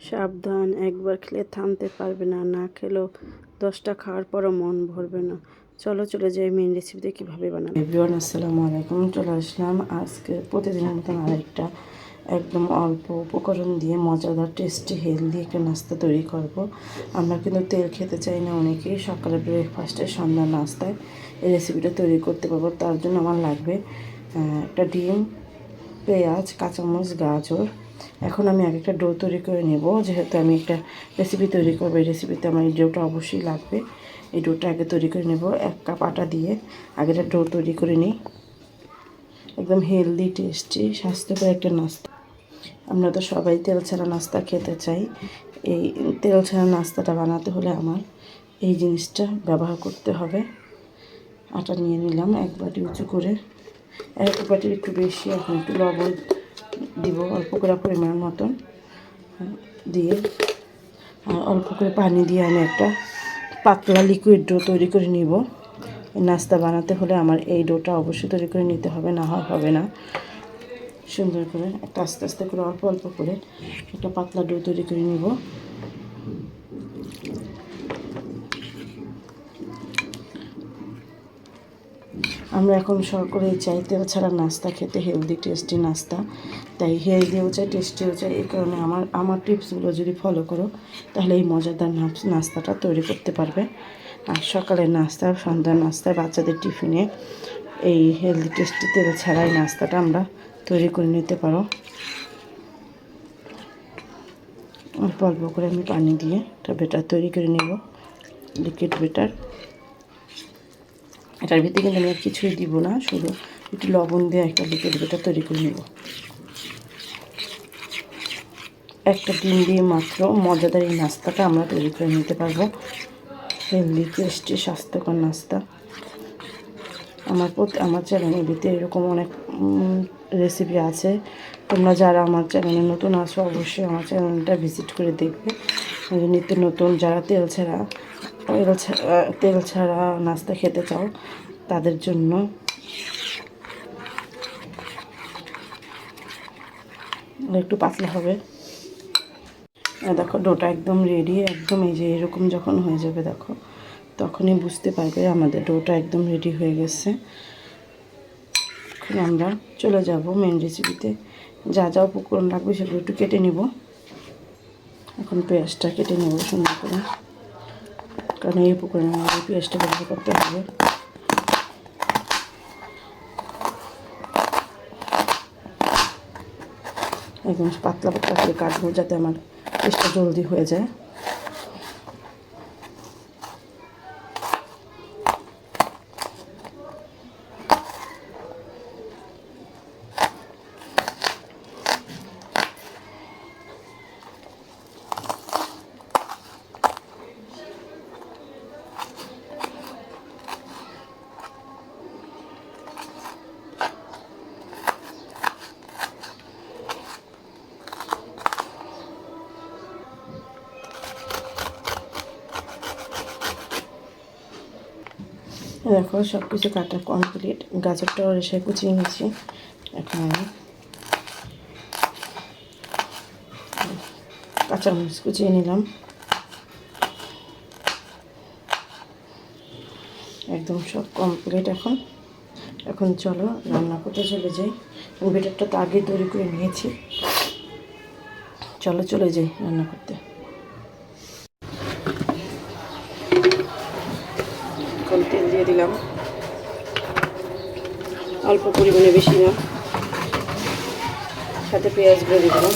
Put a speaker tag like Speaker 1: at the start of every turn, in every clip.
Speaker 1: সাবধান, একবার খেলে থামতে পারবে না, না খেলেও 10টা খাওয়ার পরও মন ভরবে না। চলো চলে যাই মেন রেসিপিতে কীভাবে বানাবো। এভরিওয়ান আসসালামু আলাইকুম। চলে আসলাম আজকে প্রতিদিনের মতন আরেকটা একদম অল্প উপকরণ দিয়ে মজাদার টেস্টি হেলদি একটা নাস্তা তৈরি করব। আমরা কিন্তু তেল খেতে চাই না অনেকেই, সকালে ব্রেকফাস্টে সন্ধ্যার নাস্তায় এই রেসিপিটা তৈরি করতে পারবো। তার জন্য আমার লাগবে একটা ডিম, পেঁয়াজ, কাঁচামরিচ, গাজর। এখন আমি একটা ডো তৈরি করে নেব। যেহেতু আমি একটা রেসিপি তৈরি করবো, এই রেসিপিতে আমার এই ডোটা অবশ্যই লাগবে। এই ডোটা আগে তৈরি করে নেব। 1 কাপ আটা দিয়ে আগে একটা ডো তৈরি করে নিই। একদম হেলদি, টেস্টি, স্বাস্থ্যকর একটা নাস্তা। আমরা তো সবাই তেল ছাড়া নাস্তা খেতে চাই। এই তেল ছাড়া নাস্তাটা বানাতে হলে আমার এই জিনিসটা ব্যবহার করতে হবে। আটা নিয়ে নিলাম 1 বাটি উঁচু করে, 1 বাটির একটু বেশি। এখন একটু লবণ দিব অল্প করে পরিমাণ মতন দিয়ে, আর অল্প করে পানি দিয়ে আমি একটা পাতলা লিকুইড ডো তৈরি করে নিব। নাস্তা বানাতে হলে আমার এই ডোটা অবশ্যই তৈরি করে নিতে হবে, না হয় হবে না। সুন্দর করে একটা আস্তে আস্তে করে অল্প অল্প করে একটা পাতলা ডো তৈরি করে নিব। আমরা এখন সকলেই চাই তেল ছাড়া নাস্তা খেতে, হেলদি টেস্টি নাস্তা। তাই হেলদিও চাই, টেস্টিও চাই। এই কারণে আমার টিপসগুলো যদি ফলো করো তাহলে এই মজাদার নাস্তাটা তৈরি করতে পারবে। আর সকালের নাস্তা, সন্ধ্যার নাস্তায়, বাচ্চাদের টিফিনে এই হেলদি টেস্টি তেল ছাড়াই নাস্তাটা আমরা তৈরি করে নিতে পারো। অল্প অল্প করে আমি পানি দিয়ে একটা বেটার তৈরি করে নেব, লিকুইড বেটার। এটার ভিতরে কিন্তু আমি আর কিছুই দিব না, শুধু একটু লবণ দিয়ে একটা লিকুইড বেটার তৈরি করে নেব। একটা ডিম দিয়ে মাত্র মজাদার এই নাস্তাটা আমরা তৈরি করে নিতে পারবো। হেলদি, টেস্টি, স্বাস্থ্যকর নাস্তা। আমার চ্যানেলের ভিতরে এরকম অনেক রেসিপি আছে। তোমরা যারা আমার চ্যানেলে নতুন আছো অবশ্যই আমার চ্যানেলটা ভিজিট করে দেখবে। নিত্য নতুন যারা তেল ছাড়া নাস্তা খেতে চাও তাদের জন্য। একটু পাতলা হবে। দেখো ডোটা একদম রেডি। একদম এই যে এরকম যখন হয়ে যাবে দেখো, তখনই বুঝতে পারবে আমাদের ডোটা একদম রেডি হয়ে গেছে। এখন আমরা চলে যাব মেন রেসিপিতে। যা যা উপকরণ লাগবে সেগুলো একটু কেটে নিব। এখন পেঁয়াজটা কেটে নেব সুন্দর করে, কারণ এই উপকরণে আমাদের পেঁয়াজটা ব্যবহার করতে হবে। একদম পাতলা পাতলা করে কাটবো যাতে আমার পেঁয়াজটা জলদি হয়ে যায়। দেখো সব কিছু কাটা কমপ্লিট। গাজরটাও রেসে কুচিয়ে নিয়েছি। এখন আমি কাঁচামরিচ কুচিয়ে নিলাম। একদম সব কমপ্লিট। এখন চলো রান্না করতে চলে যাই। বেটারটা তো আগে তৈরি করে নিয়েছি। চলো চলে যাই রান্না করতে। এখন তেল দিয়ে দিলাম অল্প পরিমাণে, বেশি না। সাথে পেঁয়াজগুলো দিয়ে দিলাম।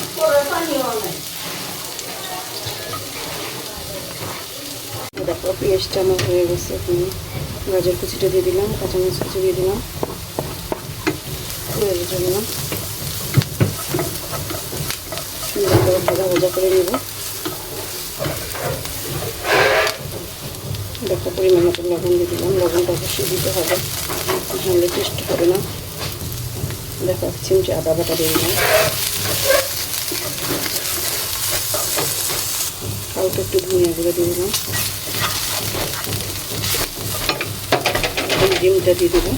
Speaker 1: দেখো পেঁয়াজটা আমার হয়ে গেছে। এখন গাজর কুচিটা দিয়ে দিলাম, কাঁচামরিচ কুচি দিয়ে দিলাম, পেঁয়াজ দিয়ে দিলাম। সুন্দর করে ভাজা ভাজা করে নেব। দেখো পরিমাণ মতো লবণ দিয়ে দিলাম। লবণটা অবশ্যই দিতে হবে, নাহলে টেস্ট হবে না। দেখো 1 চিমটি আদা বাটা দিয়ে দিলাম। হালকা একটু ধনিয়া গুঁড়ো দিয়ে দিলাম। ডিমটা দিয়ে দেবো।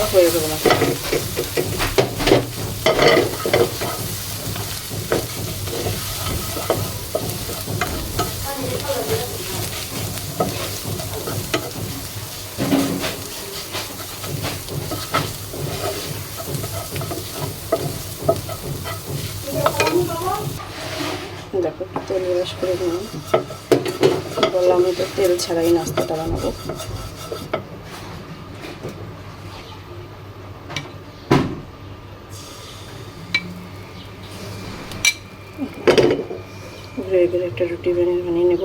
Speaker 1: দেখো হয়ে গেল না। দেখো তেল ব্রাশ করে নিলাম। বললাম আমি তো তেল ছাড়াই নাস্তাটা বানাবো। ঘুরে ঘুরে একটা রুটি বানিয়ে নেব।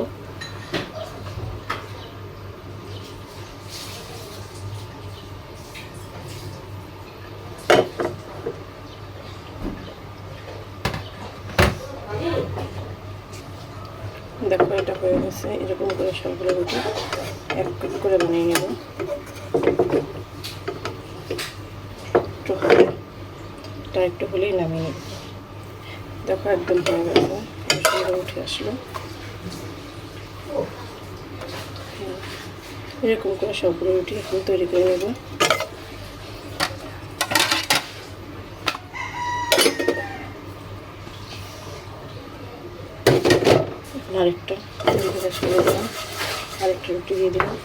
Speaker 1: দেখো এটা হয়ে গেছে। এরকম করে সবগুলো রুটি এক করে বানিয়ে নেব। একটু হলেই নামিয়ে নেব। দেখো একদম হয়ে গেছে, সুন্দর উঠে আসলো। এরকম করে সবগুলো রুটি এখন তৈরি করে নেব। আরেকটা তৈরি করে সরিয়ে দিলাম, আরেকটা রুটি দিয়ে দিলাম।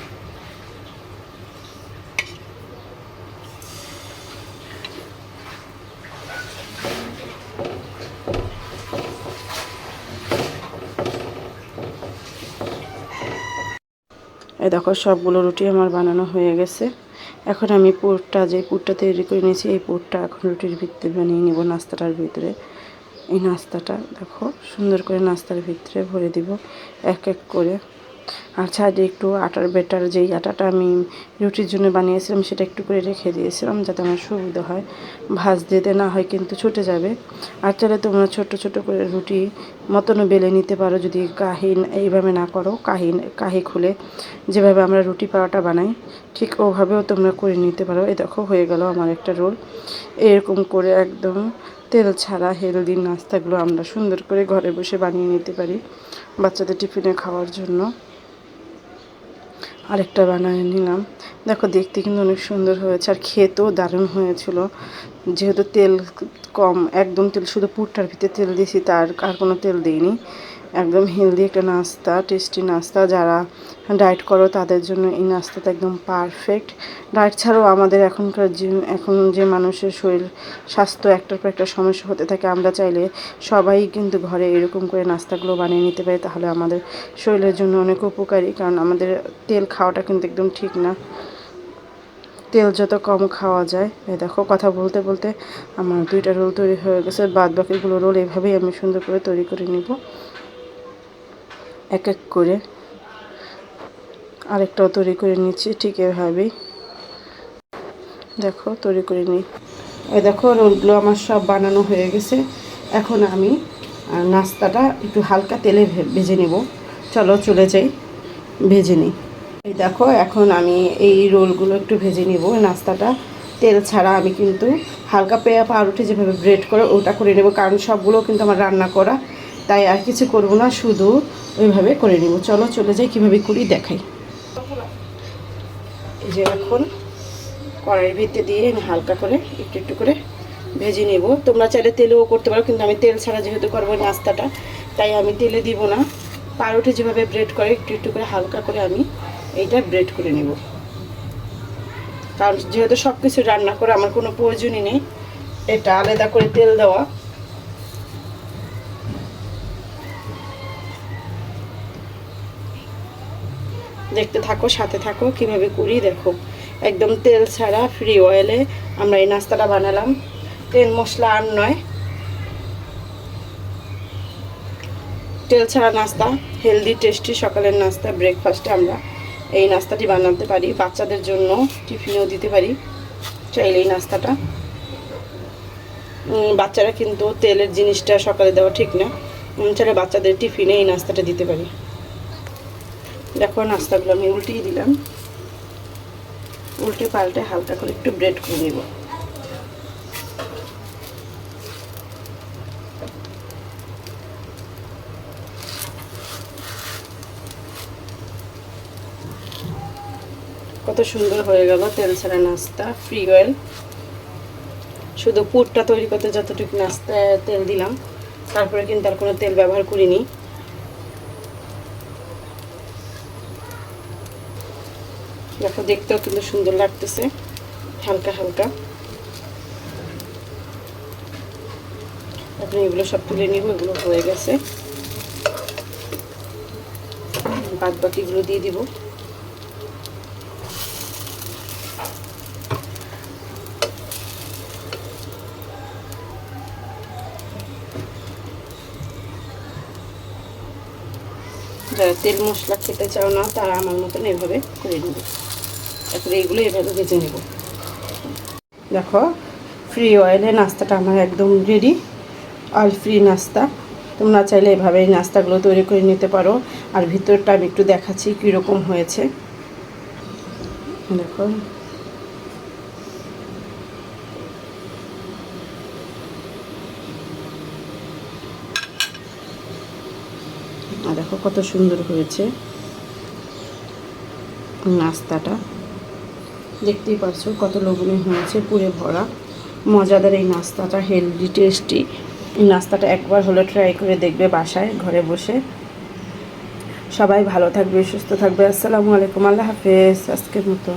Speaker 1: এই দেখো সবগুলো রুটি আমার বানানো হয়ে গেছে। এখন আমি যে পুরটা তৈরি করে নিয়েছি, এই পুরটা এখন রুটির ভিতরে বানিয়ে নিব, নাস্তাটার ভিতরে। এই নাস্তাটা দেখো সুন্দর করে নাস্তার ভিতরে ভরে দিব এক এক করে। আর সাইডে একটু আটার ব্যাটার, যেই আটাটা আমি রুটির জন্য বানিয়েছিলাম সেটা একটু করে রেখে দিয়েছিলাম যাতে আমার সুবিধা হয়, ভাজ দিতে না হয় কিন্তু ছুটে যাবে। আর চাইলে তোমরা ছোট ছোট করে রুটি মতনও বেলে নিতে পারো, যদি এইভাবে না করো, কাহি খুলে যেভাবে আমরা রুটি পাওয়াটা বানাই ঠিক ওভাবেও তোমরা করে নিতে পারো। এই দেখো হয়ে গেল আমার একটা রোল। এরকম করে একদম তেল ছাড়া হেলদি নাস্তাগুলো আমরা সুন্দর করে ঘরে বসে বানিয়ে নিতে পারি বাচ্চাদের টিফিনে খাওয়ার জন্য। আরেকটা বানিয়ে নিলাম। দেখো দেখতে কিন্তু অনেক সুন্দর হয়েছে আর খেতেও দারুণ হয়েছিল। যেহেতু তেল কম, একদম তেল শুধু পুরটার ভিতরে তেল দিয়েছি, আর কোনো তেল দিইনি। একদম হেলদি একটা নাস্তা, টেস্টি নাস্তা। যারা ডায়েট করো তাদের জন্য এই নাস্তাটা একদম পারফেক্ট। ডায়েট ছাড়াও আমাদের এখন যে মানুষের শরীর স্বাস্থ্য একটার পর একটা সমস্যা হতে থাকে, আমরা চাইলে সবাই কিন্তু ঘরে এরকম করে নাস্তাগুলো বানিয়ে নিতে পারি, তাহলে আমাদের শরীরের জন্য অনেক উপকারী। কারণ আমাদের তেল খাওয়াটা কিন্তু একদম ঠিক না, তেল যত কম খাওয়া যায়। এই দেখো কথা বলতে বলতে আমার 2টা রোল তৈরি হয়ে গেছে। বাদ বাকিগুলো রোল এভাবেই আমি সুন্দর করে তৈরি করে নিব এক এক করে। আরেকটাও তৈরি করে নিচ্ছি ঠিক এভাবেই। দেখো তৈরি করে নিই। এই দেখো রোলগুলো আমার সব বানানো হয়ে গেছে। এখন আমি নাস্তাটা একটু হালকা তেলে ভেজে নেব। চলো চলে যাই, ভেজে নিই। এই দেখো এখন আমি এই রোলগুলো একটু ভেজে নিব। নাস্তাটা তেল ছাড়া আমি কিন্তু হালকা পাউরুটি যেভাবে ব্রেড করে ওটা করে নেব, কারণ সবগুলো কিন্তু আমার রান্না করা, তাই আর কিছু করব না, শুধু ওইভাবে করে নেব। চলো চলে যাই, কীভাবে করি দেখাই। এই যে এখন কড়াইয়ের ভিতরে দিয়ে আমি হালকা করে একটু একটু করে ভেজে নেব। তোমরা চাইলে তেলেও করতে পারো, কিন্তু আমি তেল ছাড়া যেহেতু করবো নাস্তাটা, তাই আমি তেলে দিব না। পাউরুটি যেভাবে ব্রেড করে একটু একটু করে হালকা করে আমি এইটা ব্রেড করে নেব, কারণ যেহেতু সব কিছু রান্না করে আমার কোনো প্রয়োজনই নেই এটা আলাদা করে তেল দেওয়া। দেখতে থাকো, সাথে থাকো কিভাবে করি। দেখো একদম তেল ছাড়া ফ্রি অয়েলে আমরা এই নাস্তাটা বানালাম। তেল মশলা আর নয়, তেল ছাড়া নাস্তা, হেলদি টেস্টি সকালের নাস্তা, ব্রেকফাস্টে আমরা এই নাস্তাটি বানাতে পারি। বাচ্চাদের জন্য টিফিনেও দিতে পারি চাইলে এই নাস্তাটা। বাচ্চারা কিন্তু তেলের জিনিসটা সকালে দেওয়া ঠিক না, চাইলে বাচ্চাদের টিফিনে এই নাস্তাটা দিতে পারি। দেখো নাস্তাগুলো আমি উল্টিয়ে দিলাম, উল্টে পাল্টে হালকা করে একটু ব্রেড করে নেব। কত সুন্দর হয়ে গেল তেল ছাড়া নাস্তা, ফ্রি অয়েল। শুধু পুরটা তৈরি করতে যতটুকু নাস্তা তেল দিলাম, তারপরে কিন্তু আর কোনো তেল ব্যবহার করিনি। দেখো দেখতেও কিন্তু সুন্দর লাগতেছে, হালকা হালকা। এখন এগুলো সব তুলে নিব, এগুলো হয়ে গেছে। বাদ বাকিগুলো দিয়ে দিব। যারা তেল মশলা খেতে চাও না তারা আমার মতন এভাবে করে নেবে। তারপরে এগুলো এভাবে ভেজে নেব। দেখো ফ্রি অয়েলে নাস্তাটা আমার একদম রেডি, অয়েল ফ্রি নাস্তা। তোমরা চাইলে এভাবে এই নাস্তাগুলো তৈরি করে নিতে পারো। আর ভিতরটা আমি একটু দেখাচ্ছি কীরকম হয়েছে। দেখো দেখো কত সুন্দর হয়েছে নাস্তাটা। দেখতেই পাচ্ছ কত লোভনীয় হয়েছে, পুরে ভরা। মজাদার এই নাস্তাটা, হেলদি টেস্টি। এই নাস্তাটা একবার হলো ট্রাই করে দেখবে বাসায় ঘরে বসে। সবাই ভালো থাকবে, সুস্থ থাকবে। আসসালামু আলাইকুম, আল্লাহ হাফেজ আজকের মতো।